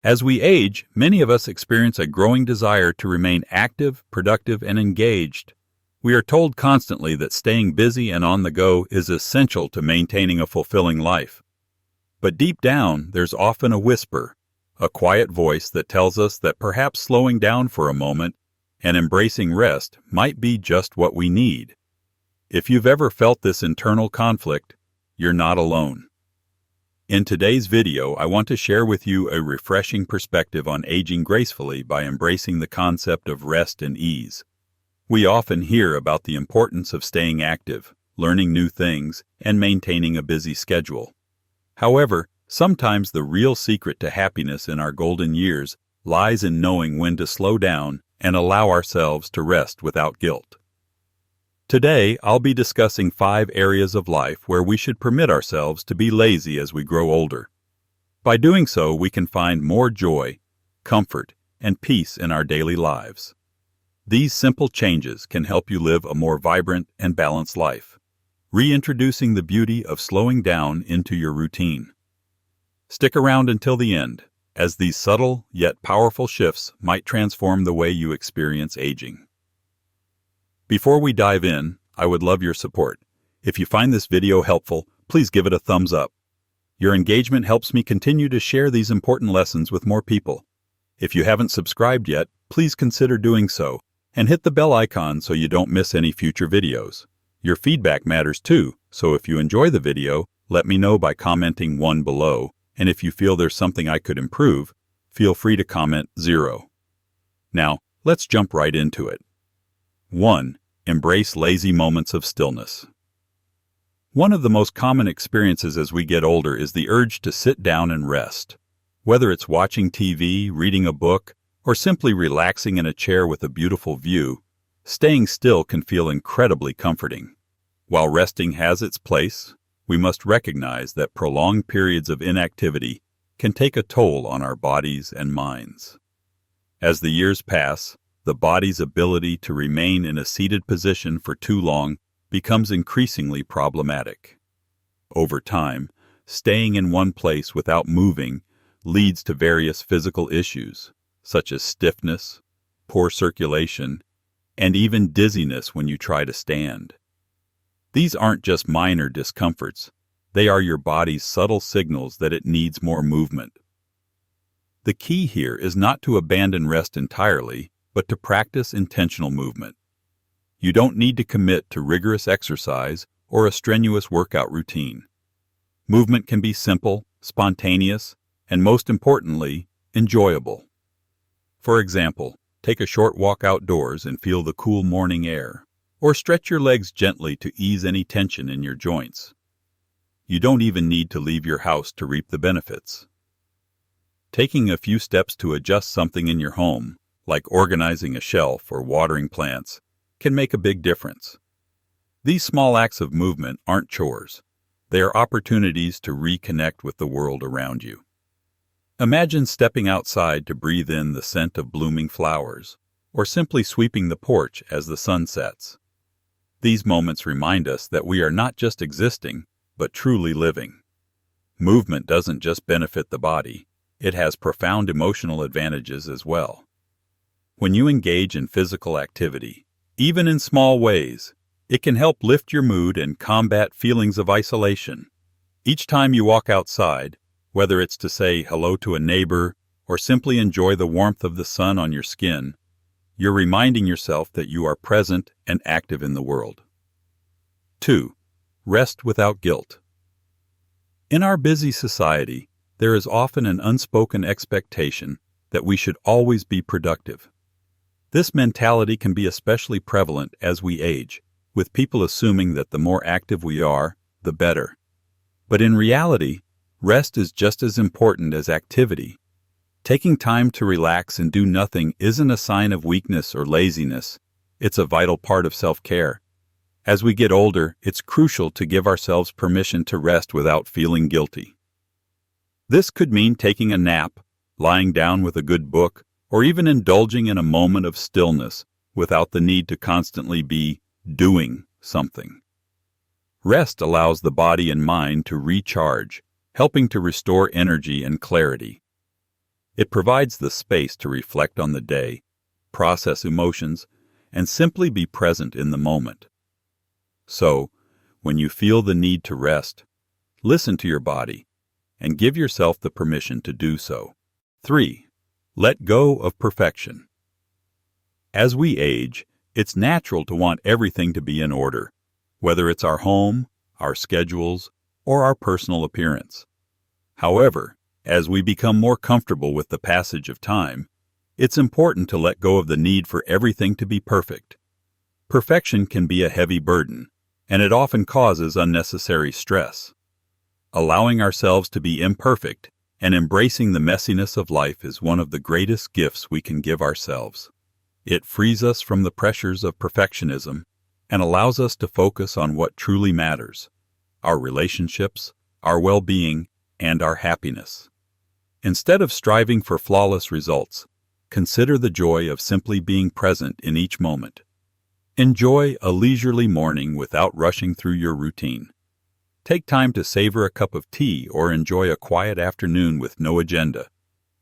As we age, many of us experience a growing desire to remain active, productive, and engaged. We are told constantly that staying busy and on the go is essential to maintaining a fulfilling life. But deep down, there's often a whisper, a quiet voice that tells us that perhaps slowing down for a moment and embracing rest might be just what we need. If you've ever felt this internal conflict, you're not alone. In today's video, I want to share with you a refreshing perspective on aging gracefully by embracing the concept of rest and ease. We often hear about the importance of staying active, learning new things, and maintaining a busy schedule. However, sometimes the real secret to happiness in our golden years lies in knowing when to slow down and allow ourselves to rest without guilt. Today, I'll be discussing 5 areas of life where we should permit ourselves to be lazy as we grow older. By doing so, we can find more joy, comfort, and peace in our daily lives. These simple changes can help you live a more vibrant and balanced life, reintroducing the beauty of slowing down into your routine. Stick around until the end, as these subtle yet powerful shifts might transform the way you experience aging. Before we dive in, I would love your support. If you find this video helpful, please give it a thumbs up. Your engagement helps me continue to share these important lessons with more people. If you haven't subscribed yet, please consider doing so, and hit the bell icon so you don't miss any future videos. Your feedback matters too, so if you enjoy the video, let me know by commenting 1 below, and if you feel there's something I could improve, feel free to comment 0. Now, let's jump right into it. 1. Embrace lazy moments of stillness. One of the most common experiences as we get older is the urge to sit down and rest. Whether it's watching TV, reading a book, or simply relaxing in a chair with a beautiful view, staying still can feel incredibly comforting. While resting has its place, we must recognize that prolonged periods of inactivity can take a toll on our bodies and minds. As the years pass, the body's ability to remain in a seated position for too long becomes increasingly problematic. Over time, staying in one place without moving leads to various physical issues, such as stiffness, poor circulation, and even dizziness when you try to stand. These aren't just minor discomforts, they are your body's subtle signals that it needs more movement. The key here is not to abandon rest entirely, but to practice intentional movement. You don't need to commit to rigorous exercise or a strenuous workout routine. Movement can be simple, spontaneous, and most importantly, enjoyable. For example, take a short walk outdoors and feel the cool morning air, or stretch your legs gently to ease any tension in your joints. You don't even need to leave your house to reap the benefits. Taking a few steps to adjust something in your home, like organizing a shelf or watering plants, can make a big difference. These small acts of movement aren't chores. They are opportunities to reconnect with the world around you. Imagine stepping outside to breathe in the scent of blooming flowers, or simply sweeping the porch as the sun sets. These moments remind us that we are not just existing, but truly living. Movement doesn't just benefit the body, it has profound emotional advantages as well. When you engage in physical activity, even in small ways, it can help lift your mood and combat feelings of isolation. Each time you walk outside, whether it's to say hello to a neighbor or simply enjoy the warmth of the sun on your skin, you're reminding yourself that you are present and active in the world. 2. Rest without guilt. In our busy society, there is often an unspoken expectation that we should always be productive. This mentality can be especially prevalent as we age, with people assuming that the more active we are, the better. But in reality, rest is just as important as activity. Taking time to relax and do nothing isn't a sign of weakness or laziness. It's a vital part of self-care. As we get older, it's crucial to give ourselves permission to rest without feeling guilty. This could mean taking a nap, lying down with a good book, or even indulging in a moment of stillness without the need to constantly be doing something. Rest allows the body and mind to recharge, helping to restore energy and clarity. It provides the space to reflect on the day, process emotions, and simply be present in the moment. So, when you feel the need to rest, listen to your body and give yourself the permission to do so. 3. Let go of perfection. As we age, it's natural to want everything to be in order, whether it's our home, our schedules, or our personal appearance. However, as we become more comfortable with the passage of time, it's important to let go of the need for everything to be perfect. Perfection can be a heavy burden, and it often causes unnecessary stress. Allowing ourselves to be imperfect and embracing the messiness of life is one of the greatest gifts we can give ourselves. It frees us from the pressures of perfectionism and allows us to focus on what truly matters: our relationships, our well-being, and our happiness. Instead of striving for flawless results, consider the joy of simply being present in each moment. Enjoy a leisurely morning without rushing through your routine. Take time to savor a cup of tea or enjoy a quiet afternoon with no agenda.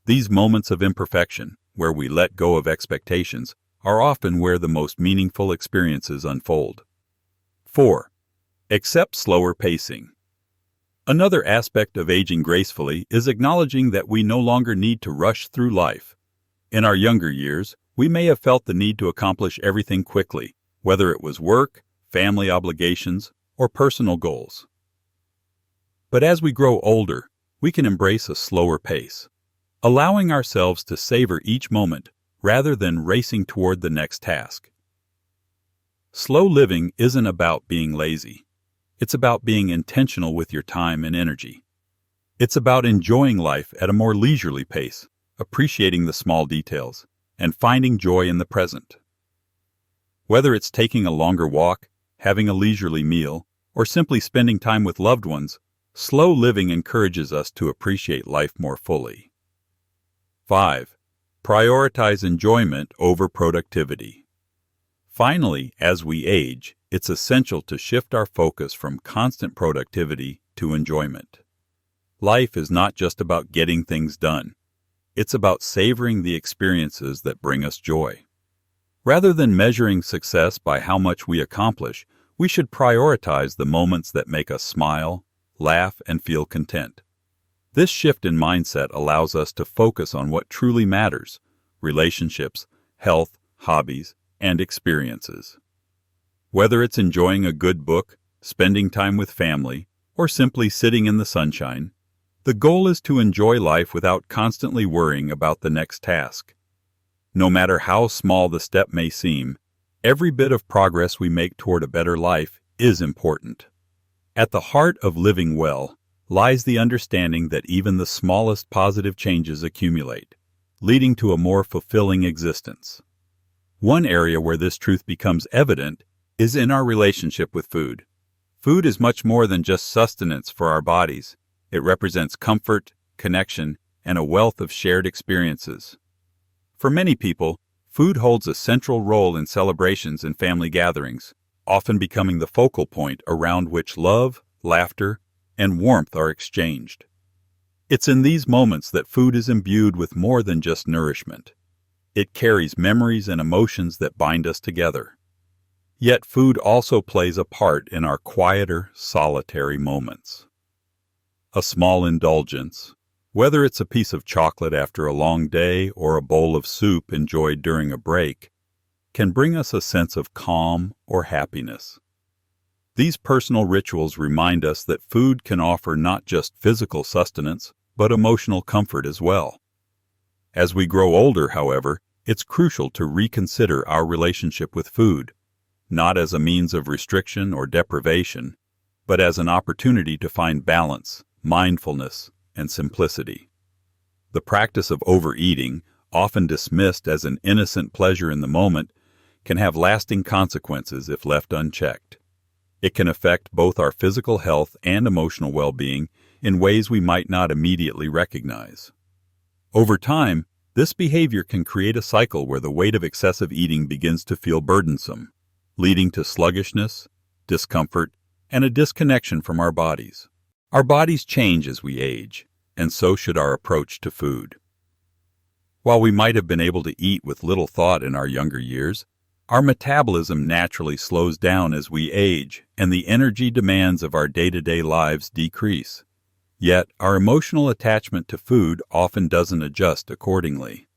These moments of imperfection, where we let go of expectations, are often where the most meaningful experiences unfold. 4. Accept slower pacing. Another aspect of aging gracefully is acknowledging that we no longer need to rush through life. In our younger years, we may have felt the need to accomplish everything quickly, whether it was work, family obligations, or personal goals. But as we grow older, we can embrace a slower pace, allowing ourselves to savor each moment rather than racing toward the next task. Slow living isn't about being lazy. It's about being intentional with your time and energy. It's about enjoying life at a more leisurely pace, appreciating the small details, and finding joy in the present. Whether it's taking a longer walk, having a leisurely meal, or simply spending time with loved ones, slow living encourages us to appreciate life more fully. 5. Prioritize enjoyment over productivity. Finally, as we age, it's essential to shift our focus from constant productivity to enjoyment. Life is not just about getting things done. It's about savoring the experiences that bring us joy. Rather than measuring success by how much we accomplish, we should prioritize the moments that make us smile, laugh, and feel content. This shift in mindset allows us to focus on what truly matters: relationships, health, hobbies, and experiences. Whether it's enjoying a good book, spending time with family, or simply sitting in the sunshine, the goal is to enjoy life without constantly worrying about the next task. No matter how small the step may seem, every bit of progress we make toward a better life is important. At the heart of living well lies the understanding that even the smallest positive changes accumulate, leading to a more fulfilling existence. One area where this truth becomes evident is in our relationship with food. Food is much more than just sustenance for our bodies. It represents comfort, connection, and a wealth of shared experiences. For many people, food holds a central role in celebrations and family gatherings, often becoming the focal point around which love, laughter, and warmth are exchanged. It's in these moments that food is imbued with more than just nourishment. It carries memories and emotions that bind us together. Yet food also plays a part in our quieter, solitary moments. A small indulgence, whether it's a piece of chocolate after a long day or a bowl of soup enjoyed during a break, can bring us a sense of calm or happiness. These personal rituals remind us that food can offer not just physical sustenance, but emotional comfort as well. As we grow older, however, it's crucial to reconsider our relationship with food, not as a means of restriction or deprivation, but as an opportunity to find balance, mindfulness, and simplicity. The practice of overeating, often dismissed as an innocent pleasure in the moment, can have lasting consequences if left unchecked. It can affect both our physical health and emotional well-being in ways we might not immediately recognize. Over time, this behavior can create a cycle where the weight of excessive eating begins to feel burdensome, leading to sluggishness, discomfort, and a disconnection from our bodies. Our bodies change as we age, and so should our approach to food. While we might have been able to eat with little thought in our younger years, our metabolism naturally slows down as we age, and the energy demands of our day-to-day lives decrease. Yet, our emotional attachment to food often doesn't adjust accordingly.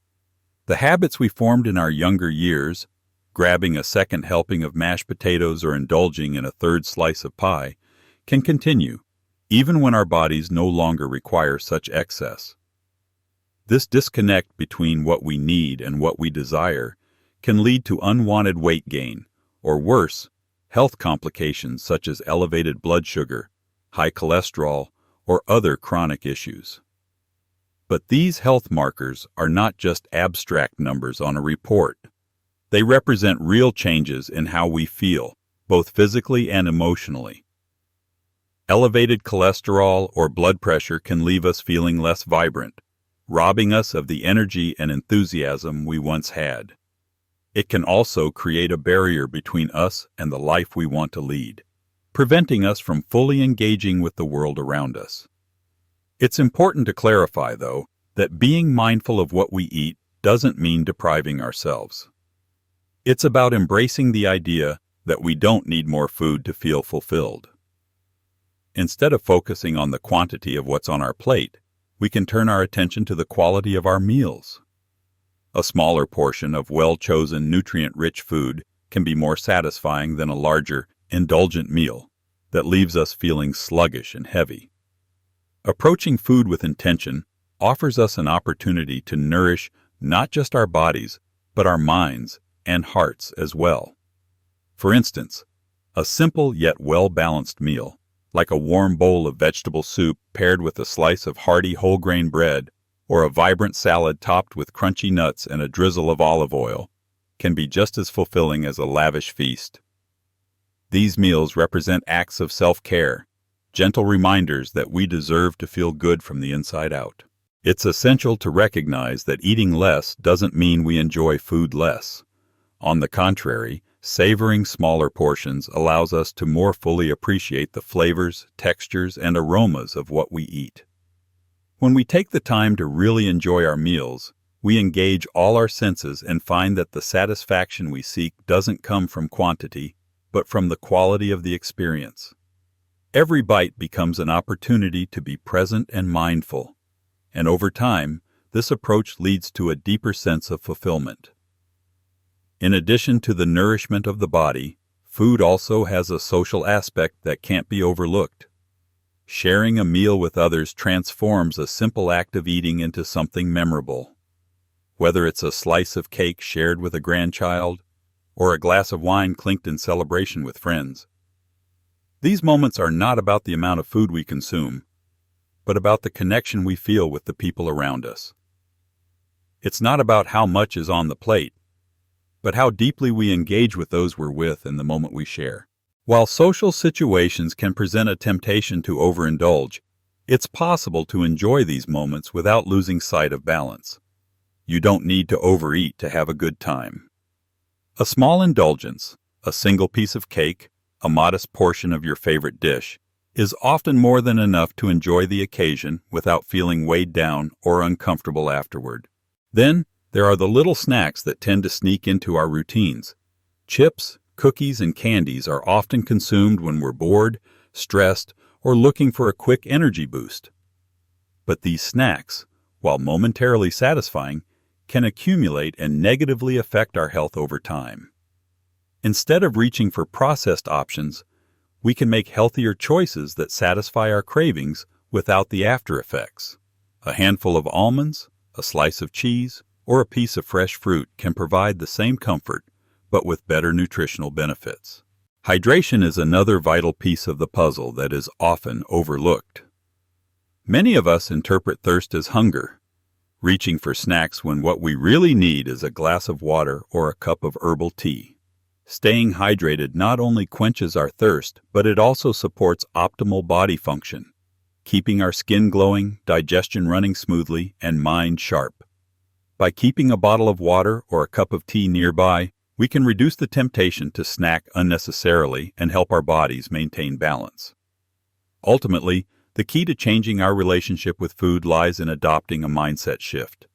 The habits we formed in our younger years, grabbing a second helping of mashed potatoes or indulging in a third slice of pie, can continue, even when our bodies no longer require such excess. This disconnect between what we need and what we desire can lead to unwanted weight gain, or worse, health complications such as elevated blood sugar, high cholesterol, or other chronic issues. But these health markers are not just abstract numbers on a report. They represent real changes in how we feel, both physically and emotionally. Elevated cholesterol or blood pressure can leave us feeling less vibrant, robbing us of the energy and enthusiasm we once had. It can also create a barrier between us and the life we want to lead, preventing us from fully engaging with the world around us. It's important to clarify, though, that being mindful of what we eat doesn't mean depriving ourselves. It's about embracing the idea that we don't need more food to feel fulfilled. Instead of focusing on the quantity of what's on our plate, we can turn our attention to the quality of our meals. A smaller portion of well-chosen, nutrient-rich food can be more satisfying than a larger, indulgent meal that leaves us feeling sluggish and heavy. Approaching food with intention offers us an opportunity to nourish not just our bodies, but our minds and hearts as well. For instance, a simple yet well-balanced meal, like a warm bowl of vegetable soup paired with a slice of hearty whole-grain bread, or a vibrant salad topped with crunchy nuts and a drizzle of olive oil, can be just as fulfilling as a lavish feast. These meals represent acts of self-care, gentle reminders that we deserve to feel good from the inside out. It's essential to recognize that eating less doesn't mean we enjoy food less. On the contrary, savoring smaller portions allows us to more fully appreciate the flavors, textures, and aromas of what we eat. When we take the time to really enjoy our meals, we engage all our senses and find that the satisfaction we seek doesn't come from quantity, but from the quality of the experience. Every bite becomes an opportunity to be present and mindful, and over time, this approach leads to a deeper sense of fulfillment. In addition to the nourishment of the body, food also has a social aspect that can't be overlooked. Sharing a meal with others transforms a simple act of eating into something memorable. Whether it's a slice of cake shared with a grandchild, or a glass of wine clinked in celebration with friends. These moments are not about the amount of food we consume, but about the connection we feel with the people around us. It's not about how much is on the plate, but how deeply we engage with those we're with in the moment we share. While social situations can present a temptation to overindulge, it's possible to enjoy these moments without losing sight of balance. You don't need to overeat to have a good time. A small indulgence, a single piece of cake, a modest portion of your favorite dish, is often more than enough to enjoy the occasion without feeling weighed down or uncomfortable afterward. Then, there are the little snacks that tend to sneak into our routines. Chips, cookies, and candies are often consumed when we're bored, stressed, or looking for a quick energy boost. But these snacks, while momentarily satisfying, can accumulate and negatively affect our health over time. Instead of reaching for processed options, we can make healthier choices that satisfy our cravings without the after effects. A handful of almonds, a slice of cheese, or a piece of fresh fruit can provide the same comfort, but with better nutritional benefits. Hydration is another vital piece of the puzzle that is often overlooked. Many of us interpret thirst as hunger, reaching for snacks when what we really need is a glass of water or a cup of herbal tea. Staying hydrated not only quenches our thirst, but it also supports optimal body function, keeping our skin glowing, digestion running smoothly, and mind sharp. By keeping a bottle of water or a cup of tea nearby, we can reduce the temptation to snack unnecessarily and help our bodies maintain balance. Ultimately, the key to changing our relationship with food lies in adopting a mindset shift.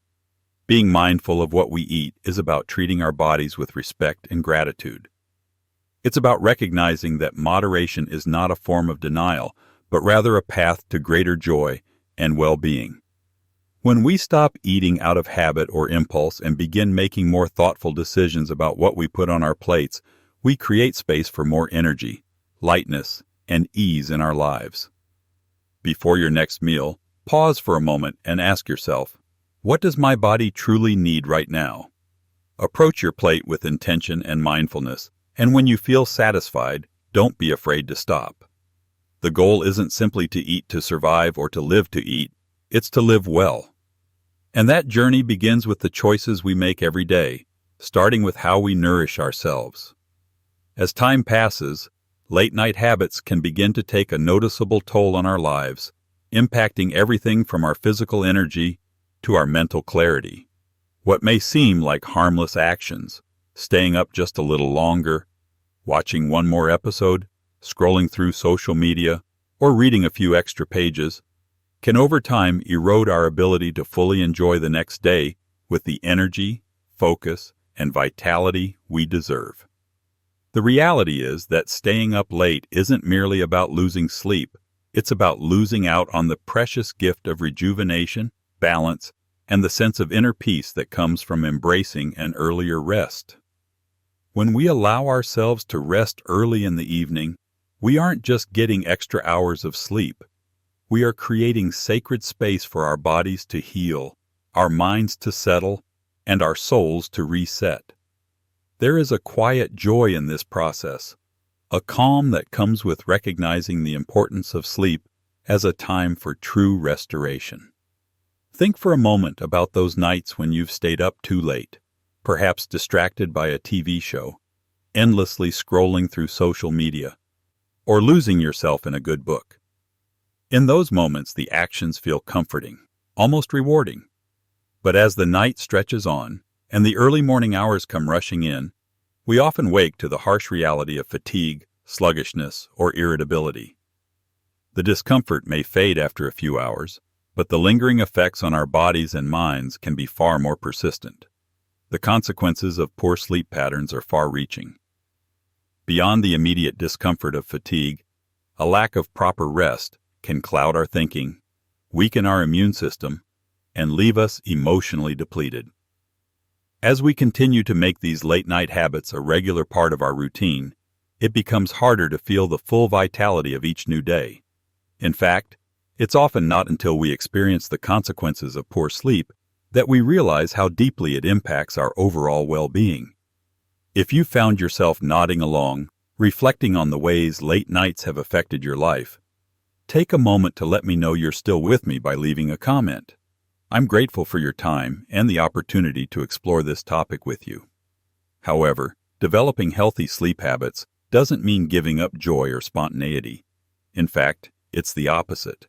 Being mindful of what we eat is about treating our bodies with respect and gratitude. It's about recognizing that moderation is not a form of denial, but rather a path to greater joy and well-being. When we stop eating out of habit or impulse and begin making more thoughtful decisions about what we put on our plates, we create space for more energy, lightness, and ease in our lives. Before your next meal, pause for a moment and ask yourself, what does my body truly need right now? Approach your plate with intention and mindfulness, and when you feel satisfied, don't be afraid to stop. The goal isn't simply to eat to survive or to live to eat, it's to live well. And that journey begins with the choices we make every day, starting with how we nourish ourselves. As time passes, late-night habits can begin to take a noticeable toll on our lives, impacting everything from our physical energy to our mental clarity. What may seem like harmless actions, staying up just a little longer, watching one more episode, scrolling through social media, or reading a few extra pages, can over time erode our ability to fully enjoy the next day with the energy, focus, and vitality we deserve. The reality is that staying up late isn't merely about losing sleep, it's about losing out on the precious gift of rejuvenation, balance, and the sense of inner peace that comes from embracing an earlier rest. When we allow ourselves to rest early in the evening, we aren't just getting extra hours of sleep. We are creating sacred space for our bodies to heal, our minds to settle, and our souls to reset. There is a quiet joy in this process, a calm that comes with recognizing the importance of sleep as a time for true restoration. Think for a moment about those nights when you've stayed up too late, perhaps distracted by a TV show, endlessly scrolling through social media, or losing yourself in a good book. In those moments, the actions feel comforting, almost rewarding. But as the night stretches on, and the early morning hours come rushing in, we often wake to the harsh reality of fatigue, sluggishness, or irritability. The discomfort may fade after a few hours, but the lingering effects on our bodies and minds can be far more persistent. The consequences of poor sleep patterns are far-reaching. Beyond the immediate discomfort of fatigue, a lack of proper rest can cloud our thinking, weaken our immune system, and leave us emotionally depleted. As we continue to make these late-night habits a regular part of our routine, it becomes harder to feel the full vitality of each new day. In fact, it's often not until we experience the consequences of poor sleep that we realize how deeply it impacts our overall well-being. If you found yourself nodding along, reflecting on the ways late nights have affected your life, take a moment to let me know you're still with me by leaving a comment. I'm grateful for your time and the opportunity to explore this topic with you. However, developing healthy sleep habits doesn't mean giving up joy or spontaneity. In fact, it's the opposite.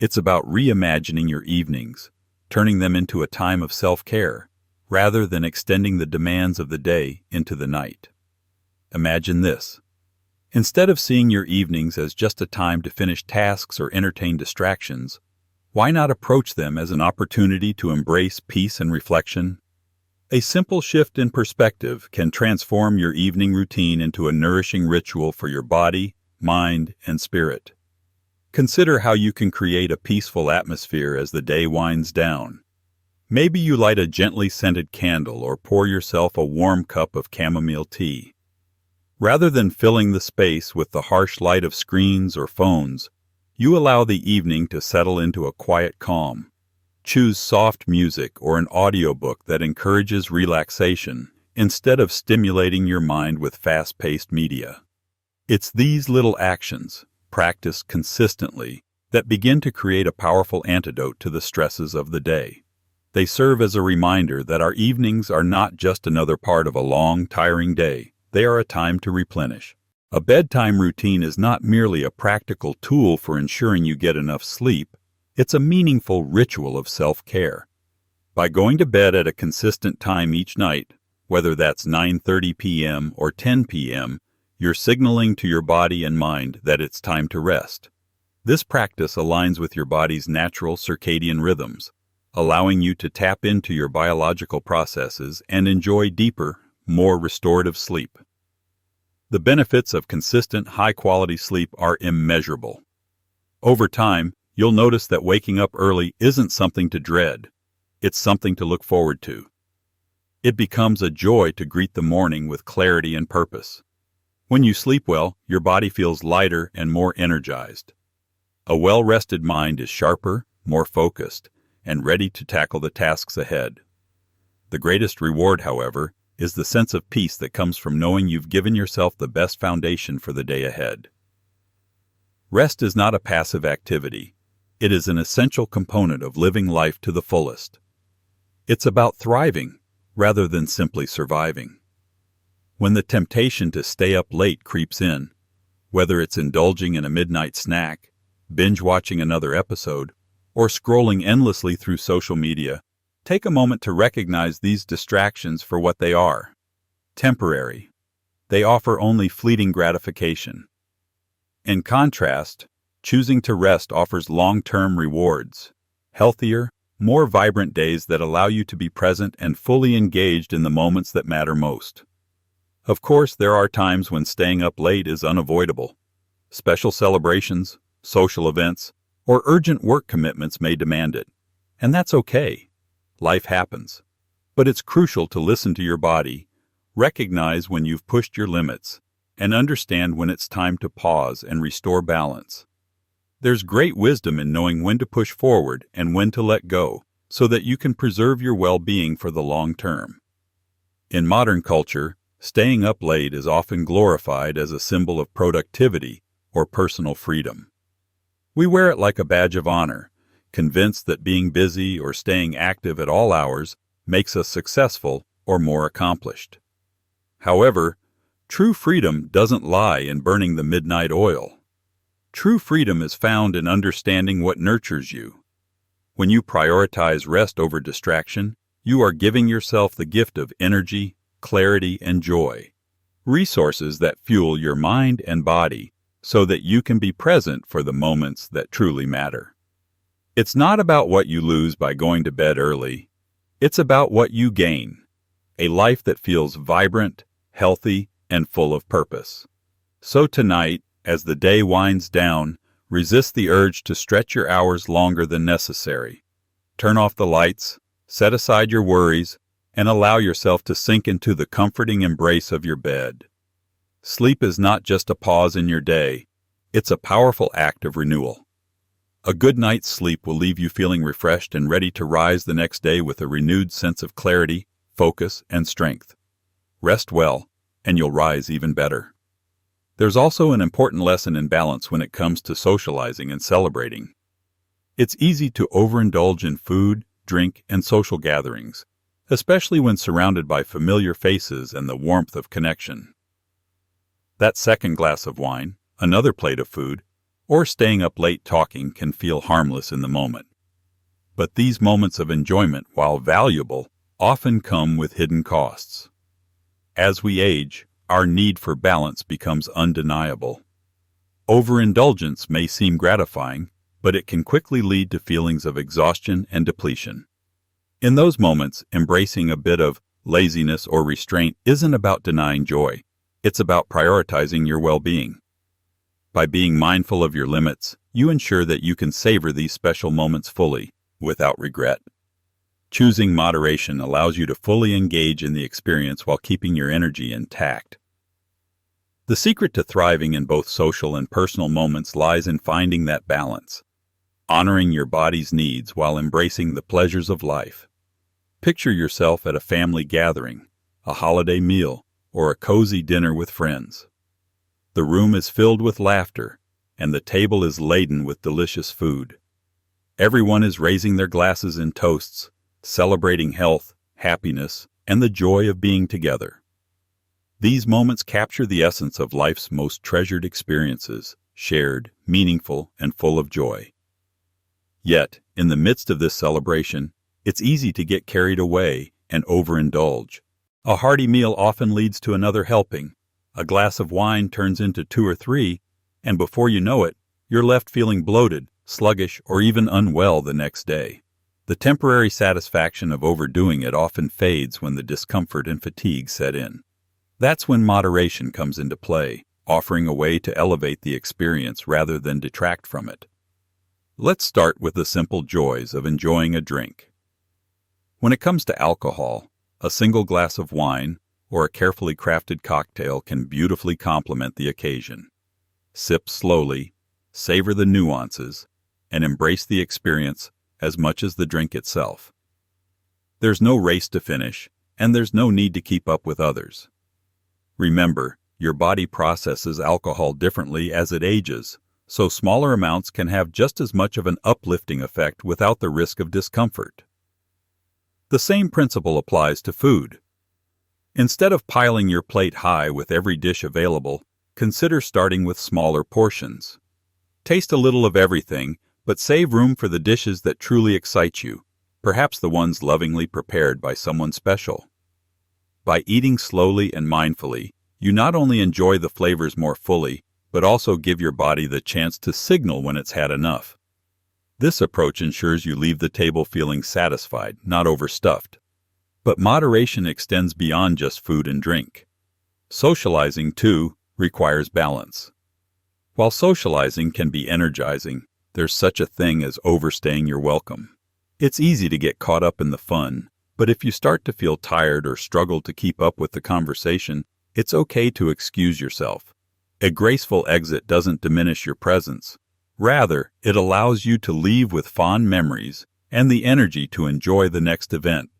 It's about reimagining your evenings, turning them into a time of self-care, rather than extending the demands of the day into the night. Imagine this. Instead of seeing your evenings as just a time to finish tasks or entertain distractions, why not approach them as an opportunity to embrace peace and reflection? A simple shift in perspective can transform your evening routine into a nourishing ritual for your body, mind, and spirit. Consider how you can create a peaceful atmosphere as the day winds down. Maybe you light a gently scented candle or pour yourself a warm cup of chamomile tea. Rather than filling the space with the harsh light of screens or phones, you allow the evening to settle into a quiet calm. Choose soft music or an audiobook that encourages relaxation instead of stimulating your mind with fast-paced media. It's these little actions, practiced consistently, that begin to create a powerful antidote to the stresses of the day. They serve as a reminder that our evenings are not just another part of a long, tiring day. They are a time to replenish. A bedtime routine is not merely a practical tool for ensuring you get enough sleep. It's a meaningful ritual of self-care. By going to bed at a consistent time each night, whether that's 9:30 p.m. or 10 p.m., you're signaling to your body and mind that it's time to rest. This practice aligns with your body's natural circadian rhythms, allowing you to tap into your biological processes and enjoy deeper, more restorative sleep. The benefits of consistent, high-quality sleep are immeasurable. Over time, you'll notice that waking up early isn't something to dread. It's something to look forward to. It becomes a joy to greet the morning with clarity and purpose. When you sleep well, your body feels lighter and more energized. A well-rested mind is sharper, more focused, and ready to tackle the tasks ahead. The greatest reward, however, is the sense of peace that comes from knowing you've given yourself the best foundation for the day ahead. Rest is not a passive activity. It is an essential component of living life to the fullest. It's about thriving, rather than simply surviving. When the temptation to stay up late creeps in, whether it's indulging in a midnight snack, binge-watching another episode, or scrolling endlessly through social media, take a moment to recognize these distractions for what they are: temporary. They offer only fleeting gratification. In contrast, choosing to rest offers long-term rewards, healthier, more vibrant days that allow you to be present and fully engaged in the moments that matter most. Of course, there are times when staying up late is unavoidable. Special celebrations, social events, or urgent work commitments may demand it. And that's okay. Life happens. But it's crucial to listen to your body, recognize when you've pushed your limits, and understand when it's time to pause and restore balance. There's great wisdom in knowing when to push forward and when to let go, so that you can preserve your well-being for the long term. In modern culture, staying up late is often glorified as a symbol of productivity or personal freedom. We wear it like a badge of honor, convinced that being busy or staying active at all hours makes us successful or more accomplished. However, true freedom doesn't lie in burning the midnight oil. True freedom is found in understanding what nurtures you. When you prioritize rest over distraction, you are giving yourself the gift of energy, clarity, and joy, resources that fuel your mind and body so that you can be present for the moments that truly matter. It's not about what you lose by going to bed early. It's about what you gain, a life that feels vibrant, healthy, and full of purpose. So tonight, as the day winds down, resist the urge to stretch your hours longer than necessary. Turn off the lights, set aside your worries, and allow yourself to sink into the comforting embrace of your bed. Sleep is not just a pause in your day, it's a powerful act of renewal. A good night's sleep will leave you feeling refreshed and ready to rise the next day with a renewed sense of clarity, focus, and strength. Rest well, and you'll rise even better. There's also an important lesson in balance when it comes to socializing and celebrating. It's easy to overindulge in food, drink, and social gatherings, especially when surrounded by familiar faces and the warmth of connection. That second glass of wine, another plate of food, or staying up late talking can feel harmless in the moment. But these moments of enjoyment, while valuable, often come with hidden costs. As we age, our need for balance becomes undeniable. Overindulgence may seem gratifying, but it can quickly lead to feelings of exhaustion and depletion. In those moments, embracing a bit of laziness or restraint isn't about denying joy. It's about prioritizing your well-being. By being mindful of your limits, you ensure that you can savor these special moments fully, without regret. Choosing moderation allows you to fully engage in the experience while keeping your energy intact. The secret to thriving in both social and personal moments lies in finding that balance, honoring your body's needs while embracing the pleasures of life. Picture yourself at a family gathering, a holiday meal, or a cozy dinner with friends. The room is filled with laughter, and the table is laden with delicious food. Everyone is raising their glasses in toasts, celebrating health, happiness, and the joy of being together. These moments capture the essence of life's most treasured experiences, shared, meaningful, and full of joy. Yet, in the midst of this celebration, it's easy to get carried away and overindulge. A hearty meal often leads to another helping. A glass of wine turns into 2 or 3, and before you know it, you're left feeling bloated, sluggish, or even unwell the next day. The temporary satisfaction of overdoing it often fades when the discomfort and fatigue set in. That's when moderation comes into play, offering a way to elevate the experience rather than detract from it. Let's start with the simple joys of enjoying a drink. When it comes to alcohol, a single glass of wine or a carefully crafted cocktail can beautifully complement the occasion. Sip slowly, savor the nuances, and embrace the experience as much as the drink itself. There's no race to finish, and there's no need to keep up with others. Remember, your body processes alcohol differently as it ages, so smaller amounts can have just as much of an uplifting effect without the risk of discomfort. The same principle applies to food. Instead of piling your plate high with every dish available, consider starting with smaller portions. Taste a little of everything, but save room for the dishes that truly excite you, perhaps the ones lovingly prepared by someone special. By eating slowly and mindfully, you not only enjoy the flavors more fully, but also give your body the chance to signal when it's had enough. This approach ensures you leave the table feeling satisfied, not overstuffed. But moderation extends beyond just food and drink. Socializing, too, requires balance. While socializing can be energizing, there's such a thing as overstaying your welcome. It's easy to get caught up in the fun, but if you start to feel tired or struggle to keep up with the conversation, it's okay to excuse yourself. A graceful exit doesn't diminish your presence. Rather, it allows you to leave with fond memories and the energy to enjoy the next event.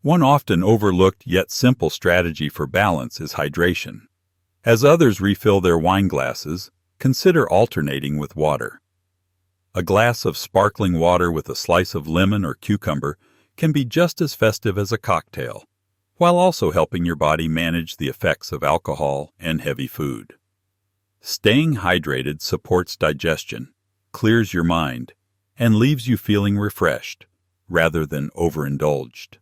One often overlooked yet simple strategy for balance is hydration. As others refill their wine glasses, consider alternating with water. A glass of sparkling water with a slice of lemon or cucumber can be just as festive as a cocktail, while also helping your body manage the effects of alcohol and heavy food. Staying hydrated supports digestion, clears your mind, and leaves you feeling refreshed, rather than overindulged.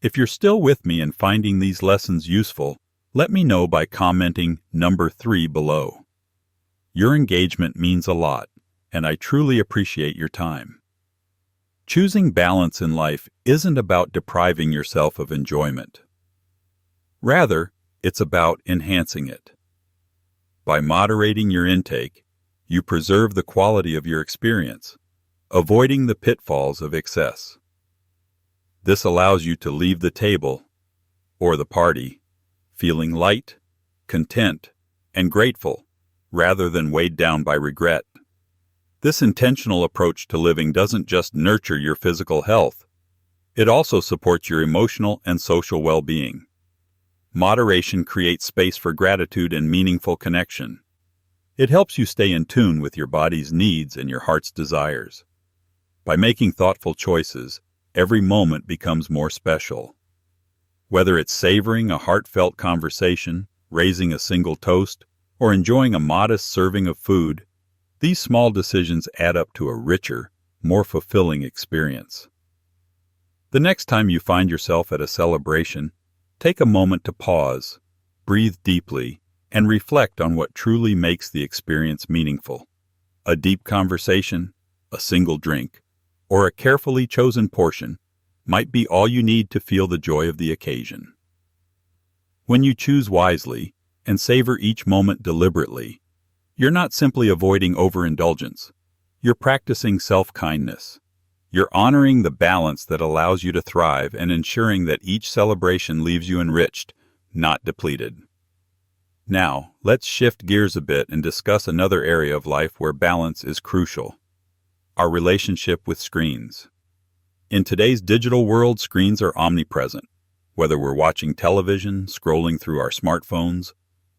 If you're still with me and finding these lessons useful, let me know by commenting number 3 below. Your engagement means a lot, and I truly appreciate your time. Choosing balance in life isn't about depriving yourself of enjoyment. Rather, it's about enhancing it. By moderating your intake, you preserve the quality of your experience, avoiding the pitfalls of excess. This allows you to leave the table, or the party, feeling light, content, and grateful, rather than weighed down by regret. This intentional approach to living doesn't just nurture your physical health, it also supports your emotional and social well-being. Moderation creates space for gratitude and meaningful connection. It helps you stay in tune with your body's needs and your heart's desires. By making thoughtful choices, every moment becomes more special. Whether it's savoring a heartfelt conversation, raising a single toast, or enjoying a modest serving of food, these small decisions add up to a richer, more fulfilling experience. The next time you find yourself at a celebration, take a moment to pause, breathe deeply, and reflect on what truly makes the experience meaningful. A deep conversation, a single drink, or a carefully chosen portion might be all you need to feel the joy of the occasion. When you choose wisely and savor each moment deliberately, you're not simply avoiding overindulgence. You're practicing self-kindness. You're honoring the balance that allows you to thrive and ensuring that each celebration leaves you enriched, not depleted. Now, let's shift gears a bit and discuss another area of life where balance is crucial: our relationship with screens. In today's digital world, screens are omnipresent. Whether we're watching television, scrolling through our smartphones,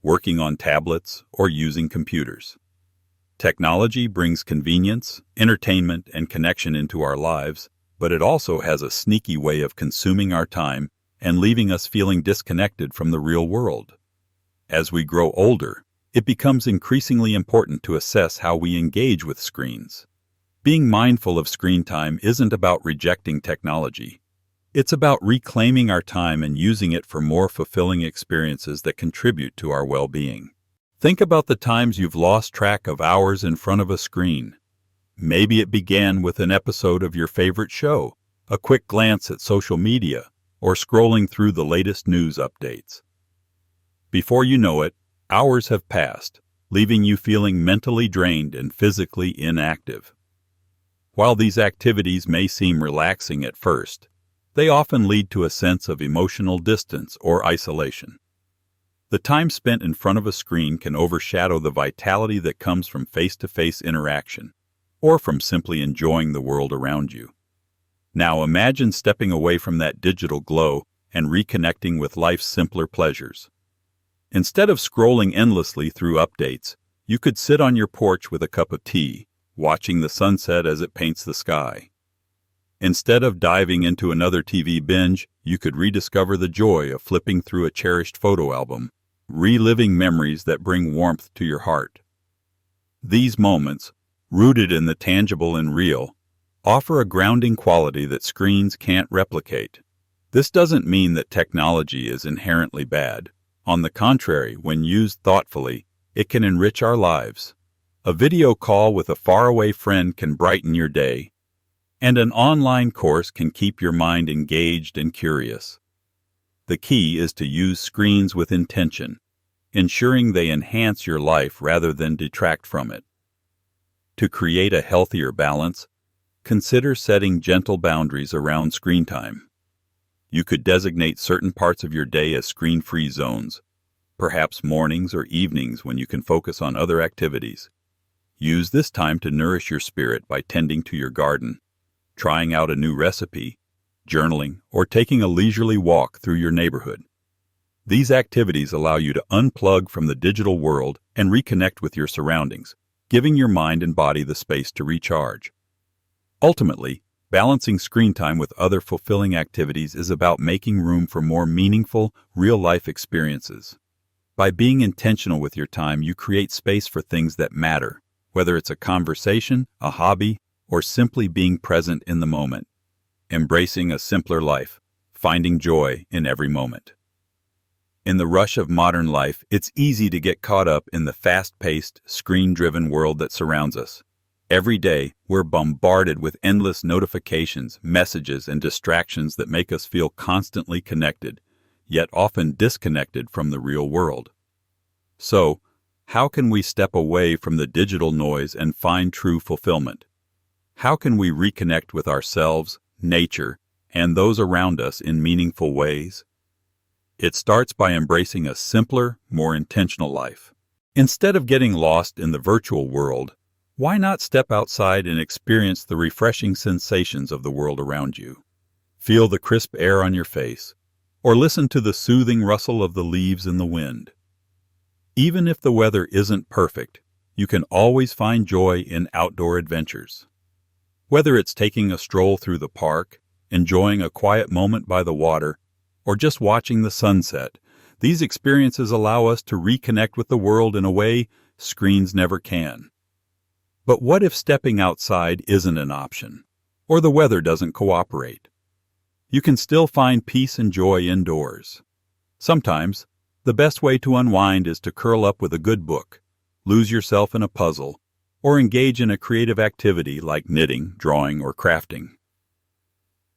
working on tablets, or using computers. Technology brings convenience, entertainment, and connection into our lives, but it also has a sneaky way of consuming our time and leaving us feeling disconnected from the real world. As we grow older, it becomes increasingly important to assess how we engage with screens. Being mindful of screen time isn't about rejecting technology. It's about reclaiming our time and using it for more fulfilling experiences that contribute to our well-being. Think about the times you've lost track of hours in front of a screen. Maybe it began with an episode of your favorite show, a quick glance at social media, or scrolling through the latest news updates. Before you know it, hours have passed, leaving you feeling mentally drained and physically inactive. While these activities may seem relaxing at first, they often lead to a sense of emotional distance or isolation. The time spent in front of a screen can overshadow the vitality that comes from face-to-face interaction, or from simply enjoying the world around you. Now imagine stepping away from that digital glow and reconnecting with life's simpler pleasures. Instead of scrolling endlessly through updates, you could sit on your porch with a cup of tea, watching the sunset as it paints the sky. Instead of diving into another TV binge, you could rediscover the joy of flipping through a cherished photo album, reliving memories that bring warmth to your heart. These moments, rooted in the tangible and real, offer a grounding quality that screens can't replicate. This doesn't mean that technology is inherently bad. On the contrary, when used thoughtfully, it can enrich our lives. A video call with a faraway friend can brighten your day, and an online course can keep your mind engaged and curious. The key is to use screens with intention, ensuring they enhance your life rather than detract from it. To create a healthier balance, consider setting gentle boundaries around screen time. You could designate certain parts of your day as screen-free zones, perhaps mornings or evenings when you can focus on other activities. Use this time to nourish your spirit by tending to your garden, trying out a new recipe, journaling, or taking a leisurely walk through your neighborhood. These activities allow you to unplug from the digital world and reconnect with your surroundings, giving your mind and body the space to recharge. Ultimately, balancing screen time with other fulfilling activities is about making room for more meaningful, real-life experiences. By being intentional with your time, you create space for things that matter, whether it's a conversation, a hobby, or simply being present in the moment. Embracing a simpler life, finding joy in every moment. In the rush of modern life, it's easy to get caught up in the fast-paced, screen-driven world that surrounds us. Every day, we're bombarded with endless notifications, messages, and distractions that make us feel constantly connected, yet often disconnected from the real world. So, how can we step away from the digital noise and find true fulfillment? How can we reconnect with ourselves, nature, and those around us in meaningful ways? It starts by embracing a simpler, more intentional life. Instead of getting lost in the virtual world, why not step outside and experience the refreshing sensations of the world around you? Feel the crisp air on your face, or listen to the soothing rustle of the leaves in the wind. Even if the weather isn't perfect, you can always find joy in outdoor adventures. Whether it's taking a stroll through the park, enjoying a quiet moment by the water, or just watching the sunset, these experiences allow us to reconnect with the world in a way screens never can. But what if stepping outside isn't an option, or the weather doesn't cooperate? You can still find peace and joy indoors. Sometimes, the best way to unwind is to curl up with a good book, lose yourself in a puzzle, or engage in a creative activity like knitting, drawing, or crafting.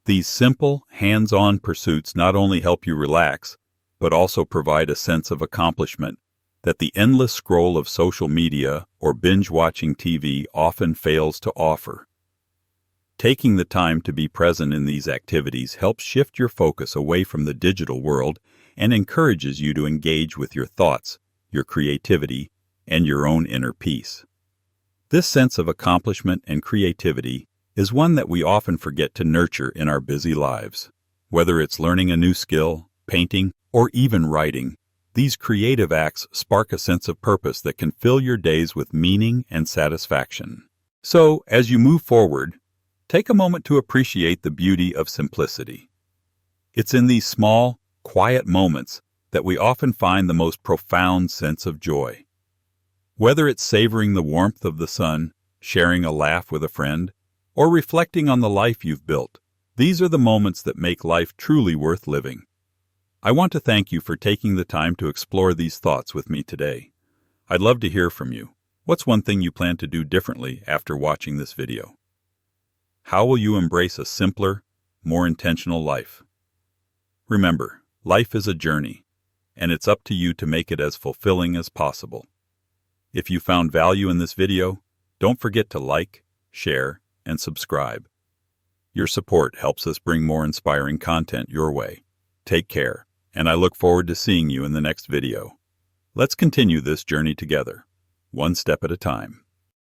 These simple, hands-on pursuits not only help you relax, but also provide a sense of accomplishment that the endless scroll of social media or binge-watching TV often fails to offer. Taking the time to be present in these activities helps shift your focus away from the digital world and encourages you to engage with your thoughts, your creativity, and your own inner peace. This sense of accomplishment and creativity is one that we often forget to nurture in our busy lives. Whether it's learning a new skill, painting, or even writing, these creative acts spark a sense of purpose that can fill your days with meaning and satisfaction. So, as you move forward, take a moment to appreciate the beauty of simplicity. It's in these small, quiet moments that we often find the most profound sense of joy. Whether it's savoring the warmth of the sun, sharing a laugh with a friend, or reflecting on the life you've built, these are the moments that make life truly worth living. I want to thank you for taking the time to explore these thoughts with me today. I'd love to hear from you. What's one thing you plan to do differently after watching this video? How will you embrace a simpler, more intentional life? Remember, life is a journey, and it's up to you to make it as fulfilling as possible. If you found value in this video, don't forget to like, share, and subscribe. Your support helps us bring more inspiring content your way. Take care, and I look forward to seeing you in the next video. Let's continue this journey together, one step at a time.